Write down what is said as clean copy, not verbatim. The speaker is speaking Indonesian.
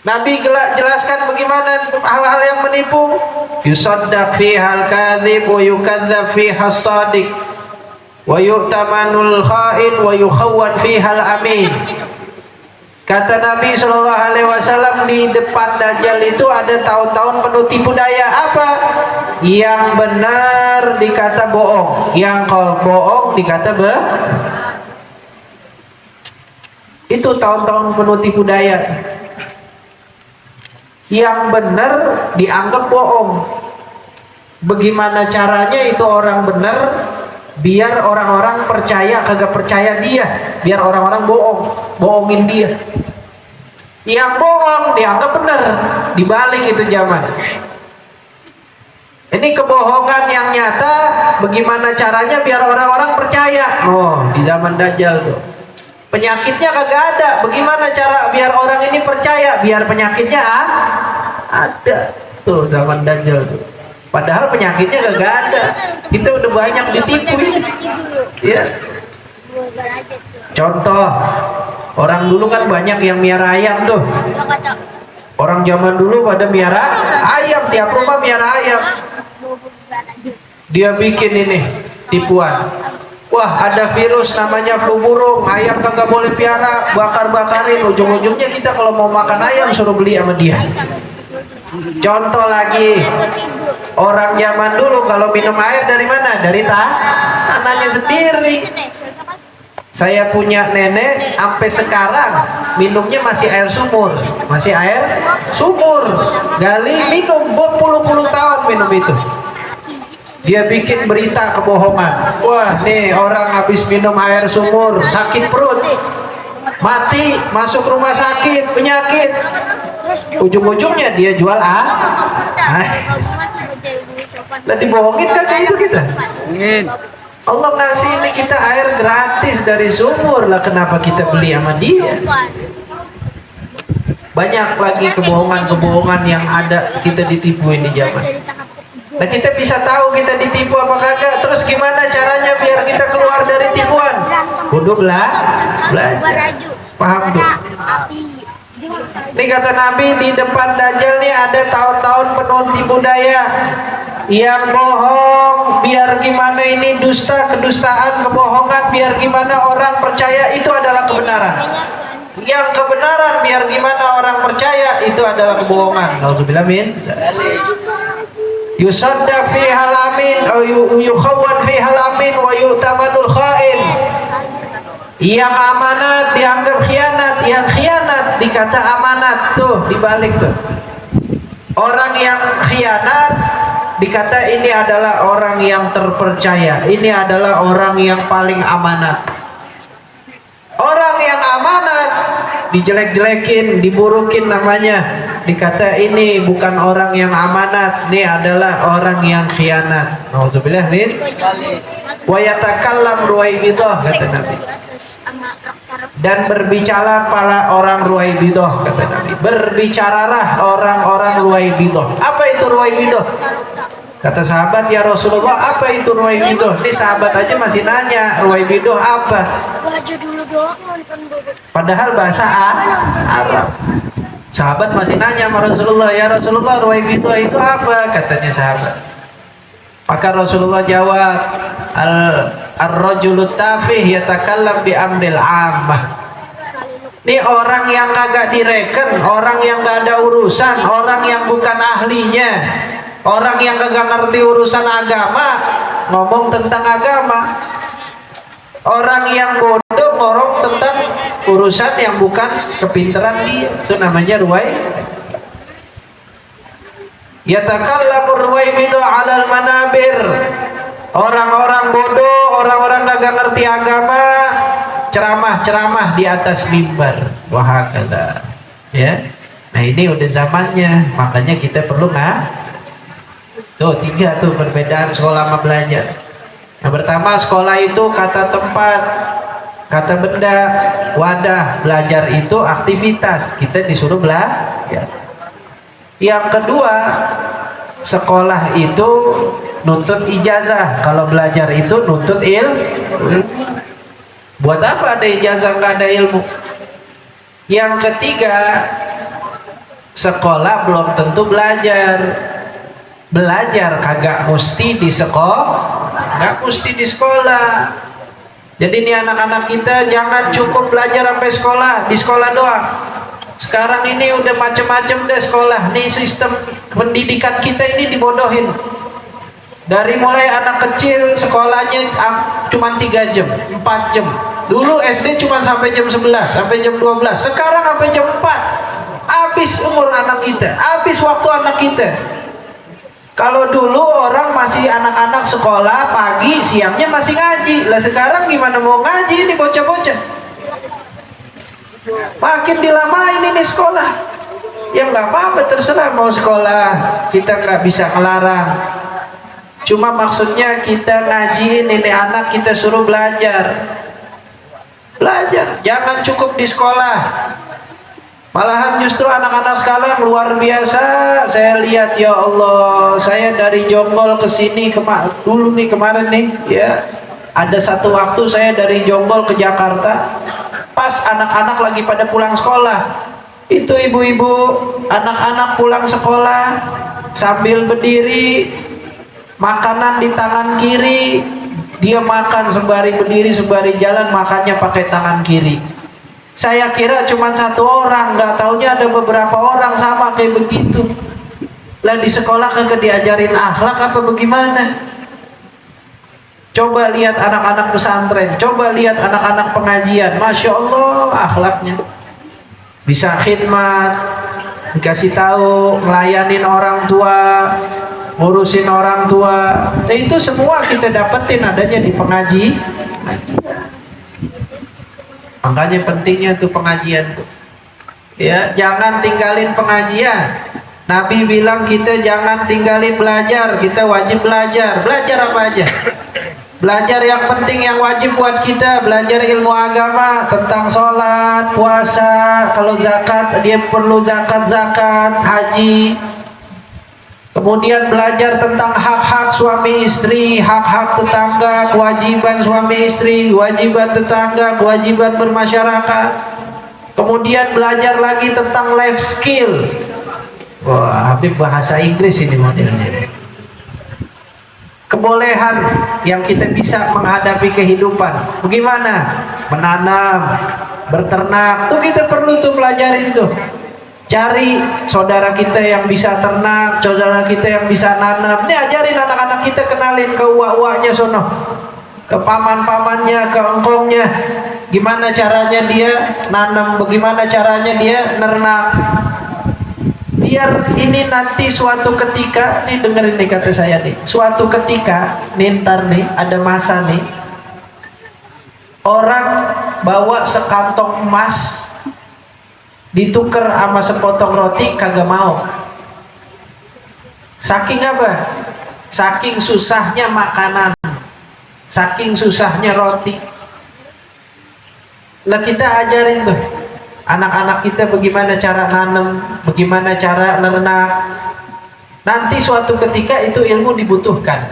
Nabi jelaskan bagaimana hal-hal yang menipu. Yusaddaq fihal kadhib wa yukadzdzab fihas shadiq wa yu'tamanul kha'in wa yukhawwan fihal amin. Kata Nabi SAW, di depan Dajjal itu ada tahun-tahun penuh tipu daya. Apa? Yang benar dikata bohong, yang bohong dikata itu tahun-tahun penuh tipu daya. Yang benar dianggap bohong. Bagaimana caranya itu orang benar biar orang-orang percaya kagak percaya dia, biar orang-orang bohongin dia. Yang bohong dianggap benar, dibalik itu zaman. Ini kebohongan yang nyata, bagaimana caranya biar orang-orang percaya. Oh, di zaman Dajjal tuh penyakitnya kagak ada, bagaimana cara biar orang ini percaya, biar penyakitnya ada. Tuh zaman Dajjal tuh, padahal penyakitnya kagak ada, kita udah banyak ditipu ya. Contoh, orang dulu kan banyak yang miara ayam tuh. Orang zaman dulu pada miara ayam, tiap rumah miara ayam. Dia bikin ini tipuan. Wah, ada virus namanya flu burung, ayam kagak boleh piara, bakar-bakarin. Ujung-ujungnya kita kalau mau makan ayam suruh beli sama dia. Contoh lagi, orang zaman dulu kalau minum air dari mana? Dari tanahnya sendiri. Saya punya nenek sampai sekarang minumnya masih air sumur, masih air sumur. Gali minum berpuluh-puluh tahun minum itu. Dia bikin berita kebohongan. Wah, nih orang habis minum air sumur, sakit perut, mati, masuk rumah sakit, penyakit. Ujung-ujungnya dia jual Lah dibohongin kagak itu kita. Allah ngasih ini kita air gratis dari sumur, lah kenapa kita beli sama dia? Banyak lagi kebohongan-kebohongan yang ada, kita ditipuin di zaman. Nah, kita bisa tahu kita ditipu apa kagak. Terus gimana caranya biar kita keluar dari tipuan? Kudu belajar. Paham tuh? Ini kata Nabi, di depan Dajjal nih ada tahun-tahun penuh tipu daya. Yang bohong, biar gimana ini dusta, kedustaan, kebohongan, biar gimana orang percaya itu adalah kebenaran. Yang kebenaran, biar gimana orang percaya itu adalah kebohongan. Nauzubillah min. Yusaddaq fihal amin atau yukhawwan fihal amin wa yu'tamanul kha'in. Yang amanat dianggap khianat, yang khianat dikata amanat. Tuh dibalik tuh. Orang yang khianat dikata ini adalah orang yang terpercaya, ini adalah orang yang paling amanat. Orang yang amanat dijelek-jelekin, diburukin namanya, dikata ini bukan orang yang amanat, ini adalah orang yang khianat. Nauzubillah min. Wa yatakallam ruwaibidah, kata Nabi. Dan berbicara para orang ruwaibidah, kata Nabi. Berbicaralah orang-orang ruwaibidah. Apa itu ruwaibidah? Kata sahabat, ya Rasulullah, apa itu ruwaibidah? Ini sahabat aja masih nanya, ruwaibidah apa? Padahal bahasa Arab. Sahabat masih nanya sama Rasulullah, ya Rasulullah, ruwaibidah itu apa? Katanya sahabat. Maka Rasulullah jawab, ar-rajulu tafih yatakallam bi amril ammah. Ini orang yang kagak direken, orang yang gak ada urusan, orang yang bukan ahlinya, orang yang kagak ngerti urusan agama, ngomong tentang agama. Orang yang bodoh ngomong tentang urusan yang bukan kepintaran dia. Itu namanya ruwai. Yatakallamu ruwaibidu 'alal manabir. Orang-orang bodoh, orang-orang kagak ngerti agama, ceramah-ceramah di atas mimbar. Wahakala. Ya. Nah, ini udah zamannya, makanya kita perlu tuh 3 tuh perbedaan sekolah sama belajar. Yang pertama, sekolah itu kata tempat, kata benda, wadah. Belajar itu aktivitas, kita disuruh belajar. Yang kedua, sekolah itu nuntut ijazah, kalau belajar itu nuntut ilmu. Buat apa ada ijazah nggak ada ilmu? Yang ketiga, Sekolah belum tentu belajar. Belajar kagak mesti di sekolah, nggak mesti di sekolah. Jadi ini anak-anak kita jangan cukup belajar sampai sekolah, di sekolah doang. Sekarang ini udah macem-macem deh sekolah. Nih sistem pendidikan kita ini dibodohin. Dari mulai anak kecil sekolahnya cuma 3 jam, 4 jam. Dulu SD cuma sampai jam 11, sampai jam 12. Sekarang sampai jam 4. Habis umur anak kita, habis waktu anak kita. Kalau dulu orang masih anak-anak sekolah pagi, siangnya masih ngaji. Lah sekarang gimana mau ngaji ini bocah-bocah? Makin dilamain ini sekolah. Ya nggak apa-apa, terserah mau sekolah. Kita nggak bisa melarang. Cuma maksudnya kita ngajiin ini anak, kita suruh belajar. Belajar, jangan cukup di sekolah. Malahan justru anak-anak sekarang luar biasa. Saya lihat, ya Allah, saya dari Jonggol ke sini dulu nih kemarin nih ya, ada satu waktu saya dari Jonggol ke Jakarta, pas anak-anak lagi pada pulang sekolah, itu ibu-ibu anak-anak pulang sekolah sambil berdiri, makanan di tangan kiri, dia makan sembari berdiri, sembari jalan, makannya pakai tangan kiri. Saya kira cuma satu orang, nggak taunya ada beberapa orang sama kayak begitu. Lah di sekolah kagak diajarin akhlak apa bagaimana? Coba lihat anak-anak pesantren, coba lihat anak-anak pengajian, masya Allah akhlaknya. Bisa khidmat, dikasih tahu, ngelayanin orang tua, ngurusin orang tua. Nah, itu semua kita dapetin adanya di pengajian. Makanya pentingnya tuh pengajian tuh. Ya, jangan tinggalin pengajian. Nabi bilang kita jangan tinggalin belajar, kita wajib belajar. Belajar apa aja? Belajar yang penting, yang wajib buat kita, belajar ilmu agama tentang sholat, puasa, kalau zakat dia perlu zakat, haji. Kemudian belajar tentang hak-hak suami istri, hak-hak tetangga, kewajiban suami istri, kewajiban tetangga, kewajiban bermasyarakat. Kemudian belajar lagi tentang life skill. Wah, Habib bahasa Inggris ini modelnya. Kebolehan yang kita bisa menghadapi kehidupan. Bagaimana? Menanam, berternak. Tuh kita perlu tuh pelajarin tuh. Cari saudara kita yang bisa ternak, saudara kita yang bisa nanam. Ini ajarin anak-anak kita, kenalin ke uak-uaknya sono, ke paman-pamannya, ke engkongnya. Gimana caranya dia nanam, bagaimana caranya dia nernak. Biar ini nanti suatu ketika, nih dengerin nih kata saya nih, suatu ketika, nih ntar nih, ada masa nih, orang bawa sekantong emas, ditukar sama sepotong roti kagak mau. Saking apa? Saking susahnya makanan, saking susahnya roti. Lah kita ajarin tuh anak-anak kita bagaimana cara nanam, bagaimana cara nernak. Nanti suatu ketika itu ilmu dibutuhkan.